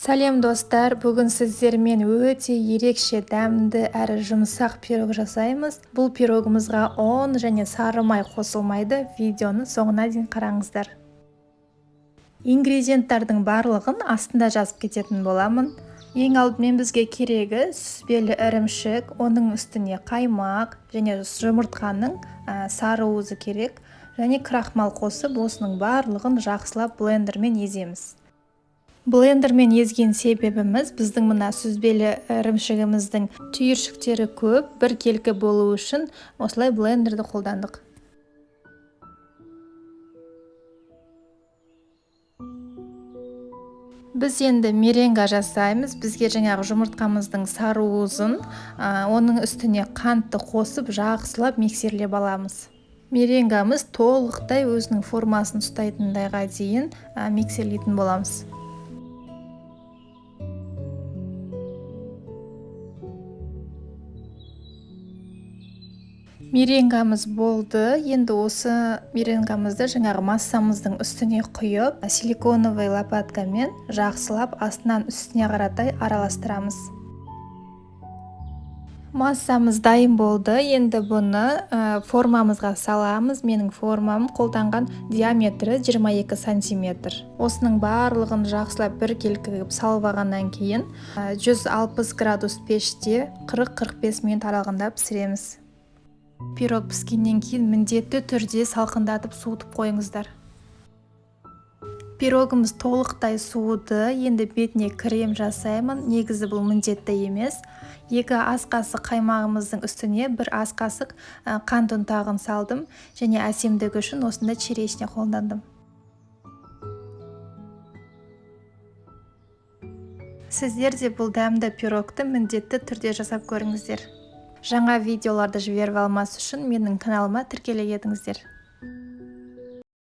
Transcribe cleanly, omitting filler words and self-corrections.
Сәлем достар, бүгін сіздермен өте ерекше дәмді әрі жұмсақ пирог жасаймыз. Бұл пирогымызға ұн және сары май қосылмайды. Видеоны соңына дейін қараңыздар. Ингредиенттардың барлығын астында жазып кететін боламын. Ең алдымен бізге керегі сүзбелі ірімшік, оның үстіне қаймақ және жұмыртқаның сары уызы керек. Және крахмал қосып, осының барлығын жақсылап блендермен еземіз. Блендермен езген себебіміз біздің мына сүзбелі ірімшігіміздің түйіршіктері көп, біркелкі болу үшін осылай блендерді қолдандық. Біз енді меренга жасаймыз. Бізге жаңағы жұмыртқамыздың сары уызын, оның үстіне қантты қосып, жақсылап миксерлеп аламыз. Меренгамыз толықтай өзінің формасын ұстайтындайға дейін миксерлейтін боламыз. Меренгамыз болды. Енді осы меренгамызды жаңағы массамыздың үстіне құйып, силиконовый лопаткамен жақсылап астынан үстіне қаратай араластырамыз. Массамыз дайын болды. Енді бұны формамызға саламыз. Менің формам қолданған диаметрі 22 сантиметр. Осының барлығын жақсылап біркелкі қылып салып алғаннан кейін 160 градус пеште 40-45 минут аралығында пісіреміз. Пирог піскеннен кейін міндетті түрде салқындатып суытып қойыңыздар. Пирогымыз толықтай суыды. Енді бетіне крем жасаймын. Негізі бұл міндетті емес. 2 ас қасық қаймағымыздың үстіне 1 ас қасық қант ұнтағын салдым. Және әсемдігі үшін осында черешня қолдандым. Сіздер де бұл дәмді пирогты міндетті түрде жасап көріңіздер. Жаңа видеоларды жіберіп алмас үшін менің каналыма тіркеле кетіңіздер.